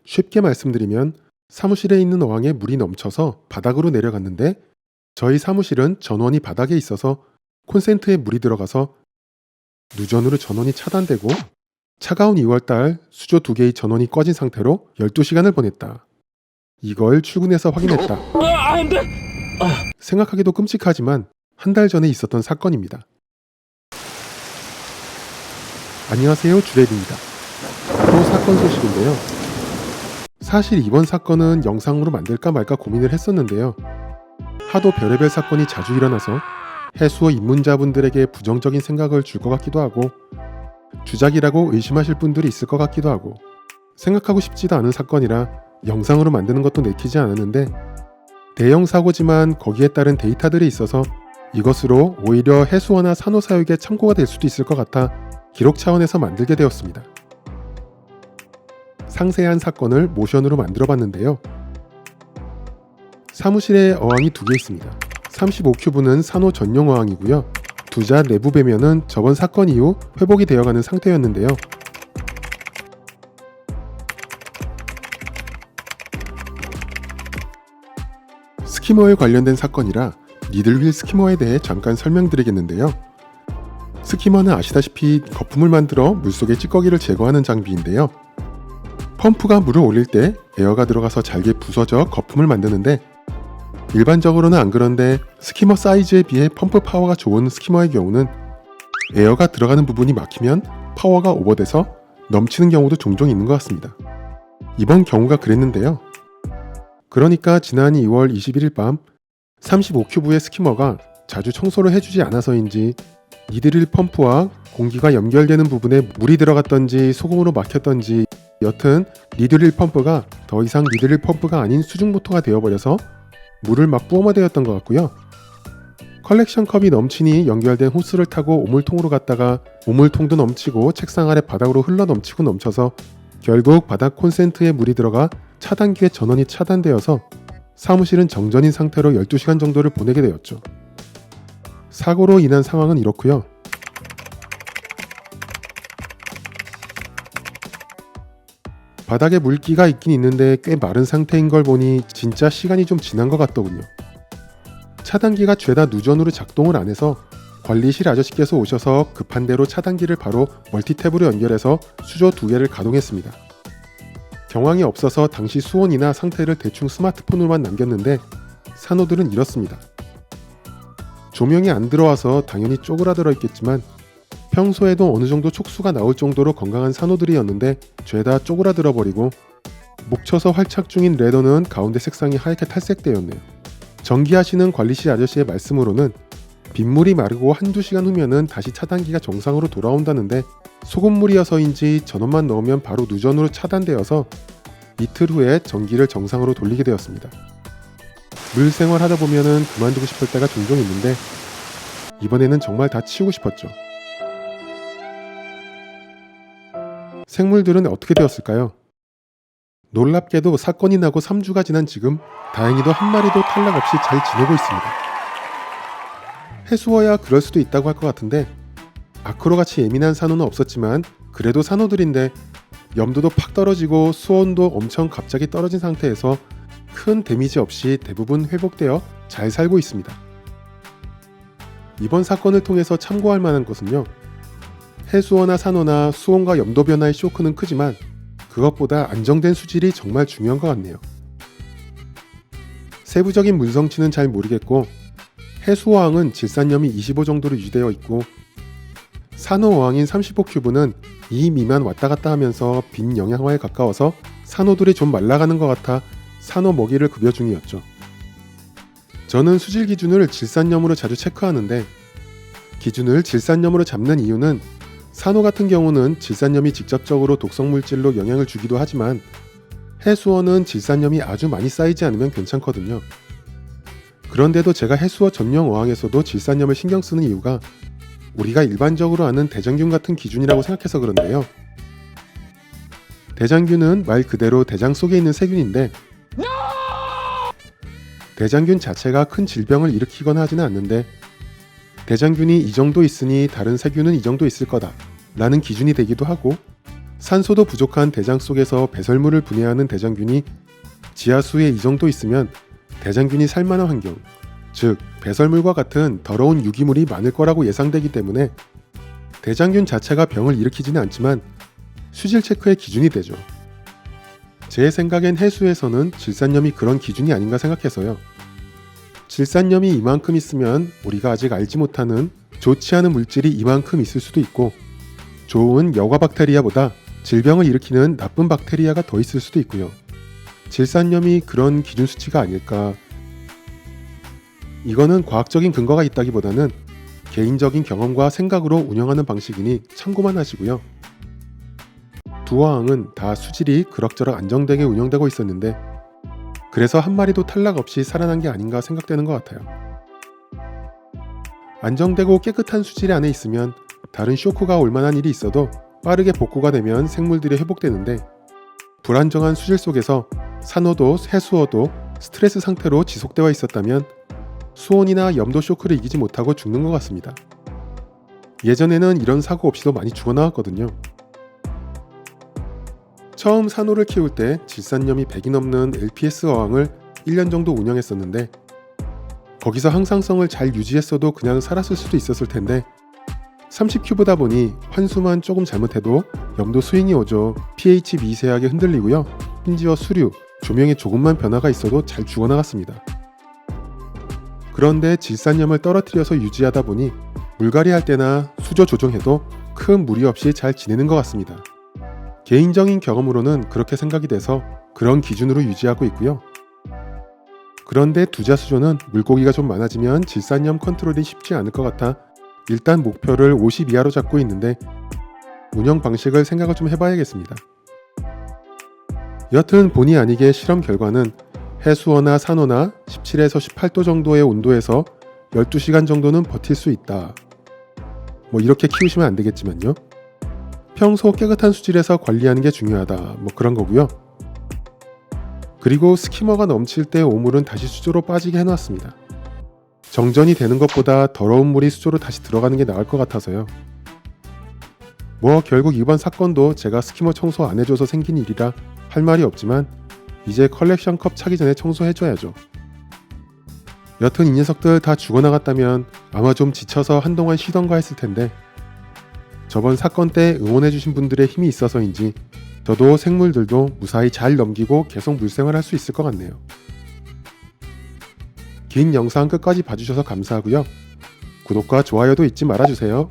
쉽게 말씀드리면 사무실에 있는 어항에 물이 넘쳐서 바닥으로 내려갔는데 저희 사무실은 전원이 바닥에 있어서 콘센트에 물이 들어가서 누전으로 전원이 차단되고 차가운 2월달 수조 2개의 전원이 꺼진 상태로 12시간을 보냈다. 이걸 출근해서 확인했다. 안 돼! 생각하기도 끔찍하지만 한 달 전에 있었던 사건입니다. 안녕하세요, 주랩입니다. 또 사건 소식인데요. 사실 이번 사건은 영상으로 만들까 말까 고민을 했었는데요. 하도 별의별 사건이 자주 일어나서 해수어 입문자분들에게 부정적인 생각을 줄 것 같기도 하고 주작이라고 의심하실 분들이 있을 것 같기도 하고 생각하고 싶지도 않은 사건이라 영상으로 만드는 것도 내키지 않았는데 대형 사고지만 거기에 따른 데이터들이 있어서 이것으로 오히려 해수어나 산호사육에 참고가 될 수도 있을 것 같아 기록 차원에서 만들게 되었습니다. 상세한 사건을 모션으로 만들어 봤는데요. 사무실에 어항이 2개 있습니다. 35큐브는 산호 전용 어항이고요. 두자 내부 배면은 저번 사건 이후 회복이 되어가는 상태였는데요. 스키머에 관련된 사건이라 니들휠 스키머에 대해 잠깐 설명드리겠는데요. 스키머는 아시다시피 거품을 만들어 물속의 찌꺼기를 제거하는 장비인데요. 펌프가 물을 올릴 때 에어가 들어가서 잘게 부서져 거품을 만드는데 일반적으로는 안 그런데 스키머 사이즈에 비해 펌프 파워가 좋은 스키머의 경우는 에어가 들어가는 부분이 막히면 파워가 오버돼서 넘치는 경우도 종종 있는 것 같습니다. 이번 경우가 그랬는데요. 그러니까 지난 2월 21일 밤 35큐브의 스키머가 자주 청소를 해주지 않아서인지 니드릴 펌프와 공기가 연결되는 부분에 물이 들어갔던지 소금으로 막혔던지 여튼 니드릴 펌프가 더 이상 니드릴 펌프가 아닌 수중 모터가 되어버려서 물을 막 부어마되었던 것 같고요. 컬렉션 컵이 넘치니 연결된 호스를 타고 오물통으로 갔다가 오물통도 넘치고 책상 아래 바닥으로 흘러 넘치고 넘쳐서 결국 바닥 콘센트에 물이 들어가 차단기의 전원이 차단되어서 사무실은 정전인 상태로 12시간 정도를 보내게 되었죠. 사고로 인한 상황은 이렇고요. 바닥에 물기가 있긴 있는데 꽤 마른 상태인 걸 보니 진짜 시간이 좀 지난 것 같더군요. 차단기가 죄다 누전으로 작동을 안 해서 관리실 아저씨께서 오셔서 급한 대로 차단기를 바로 멀티탭으로 연결해서 수조 2개를 가동했습니다. 경황이 없어서 당시 수온이나 상태를 대충 스마트폰으로만 남겼는데 산호들은 이렇습니다. 조명이 안 들어와서 당연히 쪼그라들어 있겠지만 평소에도 어느 정도 촉수가 나올 정도로 건강한 산호들이었는데 죄다 쪼그라들어 버리고 목쳐서 활착 중인 레더는 가운데 색상이 하얗게 탈색되었네요. 전기하시는 관리실 아저씨의 말씀으로는 빗물이 마르고 한두 시간 후면은 다시 차단기가 정상으로 돌아온다는데 소금물이어서인지 전원만 넣으면 바로 누전으로 차단되어서 이틀 후에 전기를 정상으로 돌리게 되었습니다. 물 생활 하다 보면은 그만두고 싶을 때가 종종 있는데 이번에는 정말 다 치우고 싶었죠. 생물들은 어떻게 되었을까요? 놀랍게도 사건이 나고 3주가 지난 지금 다행히도 한 마리도 탈락 없이 잘 지내고 있습니다. 해수어야 그럴 수도 있다고 할 것 같은데 아크로같이 예민한 산호는 없었지만 그래도 산호들인데 염도도 팍 떨어지고 수온도 엄청 갑자기 떨어진 상태에서 큰 데미지 없이 대부분 회복되어 잘 살고 있습니다. 이번 사건을 통해서 참고할 만한 것은요. 해수어나 산호나 수온과 염도 변화의 쇼크는 크지만 그것보다 안정된 수질이 정말 중요한 것 같네요. 세부적인 물 성치는 잘 모르겠고 해수어항은 질산염이 25 정도로 유지되어 있고 산호어항인 35큐브는 2 미만 왔다 갔다 하면서 빈 영양화에 가까워서 산호들이 좀 말라가는 것 같아 산호 먹이를 급여 중이었죠. 저는 수질 기준을 질산염으로 자주 체크하는데 기준을 질산염으로 잡는 이유는 산호 같은 경우는 질산염이 직접적으로 독성 물질로 영향을 주기도 하지만 해수어는 질산염이 아주 많이 쌓이지 않으면 괜찮거든요. 그런데도 제가 해수어 전용 어항에서도 질산염을 신경 쓰는 이유가 우리가 일반적으로 아는 대장균 같은 기준이라고 생각해서 그런데요. 대장균은 말 그대로 대장 속에 있는 세균인데 대장균 자체가 큰 질병을 일으키거나 하지는 않는데 대장균이 이 정도 있으니 다른 세균은 이 정도 있을 거다 라는 기준이 되기도 하고 산소도 부족한 대장 속에서 배설물을 분해하는 대장균이 지하수에 이 정도 있으면 대장균이 살만한 환경, 즉 배설물과 같은 더러운 유기물이 많을 거라고 예상되기 때문에 대장균 자체가 병을 일으키지는 않지만 수질 체크의 기준이 되죠. 제 생각엔 해수에서는 질산염이 그런 기준이 아닌가 생각해서요. 질산염이 이만큼 있으면 우리가 아직 알지 못하는 좋지 않은 물질이 이만큼 있을 수도 있고, 좋은 여과 박테리아보다 질병을 일으키는 나쁜 박테리아가 더 있을 수도 있고요. 질산염이 그런 기준 수치가 아닐까. 이거는 과학적인 근거가 있다기보다는 개인적인 경험과 생각으로 운영하는 방식이니 참고만 하시고요. 두 어항은 다 수질이 그럭저럭 안정되게 운영되고 있었는데 그래서 한 마리도 탈락 없이 살아난 게 아닌가 생각되는 것 같아요. 안정되고 깨끗한 수질 안에 있으면 다른 쇼크가 올 만한 일이 있어도 빠르게 복구가 되면 생물들이 회복되는데, 불안정한 수질 속에서 산호도 해수어도 스트레스 상태로 지속되어 있었다면 수온이나 염도 쇼크를 이기지 못하고 죽는 것 같습니다. 예전에는 이런 사고 없이도 많이 죽어나왔거든요. 처음 산호를 키울 때 질산염이 100이 넘는 LPS 어항을 1년 정도 운영했었는데, 거기서 항상성을 잘 유지했어도 그냥 살았을 수도 있었을 텐데 30큐브다 보니 환수만 조금 잘못해도 염도 스윙이 오죠. pH 미세하게 흔들리고요. 심지어 수류, 조명에 조금만 변화가 있어도 잘 죽어나갔습니다. 그런데 질산염을 떨어뜨려서 유지하다 보니 물갈이 할 때나 수조 조정해도 큰 무리 없이 잘 지내는 것 같습니다. 개인적인 경험으로는 그렇게 생각이 돼서 그런 기준으로 유지하고 있고요. 그런데 두자 수조는 물고기가 좀 많아지면 질산염 컨트롤이 쉽지 않을 것 같아 일단 목표를 50 이하로 잡고 있는데 운영 방식을 생각을 좀 해봐야겠습니다. 여튼 본의 아니게 실험 결과는 해수어나 산호나 17에서 18도 정도의 온도에서 12시간 정도는 버틸 수 있다. 이렇게 키우시면 안 되겠지만요. 평소 깨끗한 수질에서 관리하는 게 중요하다. 그런 거고요. 그리고 스키머가 넘칠 때 오물은 다시 수조로 빠지게 해놨습니다. 정전이 되는 것보다 더러운 물이 수조로 다시 들어가는 게 나을 것 같아서요. 결국 이번 사건도 제가 스키머 청소 안 해줘서 생긴 일이라 할 말이 없지만 이제 컬렉션 컵 차기 전에 청소해줘야죠. 여튼 이 녀석들 다 죽어나갔다면 아마 좀 지쳐서 한동안 쉬던가 했을 텐데 저번 사건 때 응원해주신 분들의 힘이 있어서인지 저도 생물들도 무사히 잘 넘기고 계속 물생활할 수 있을 것 같네요. 긴 영상 끝까지 봐주셔서 감사하고요. 구독과 좋아요도 잊지 말아주세요.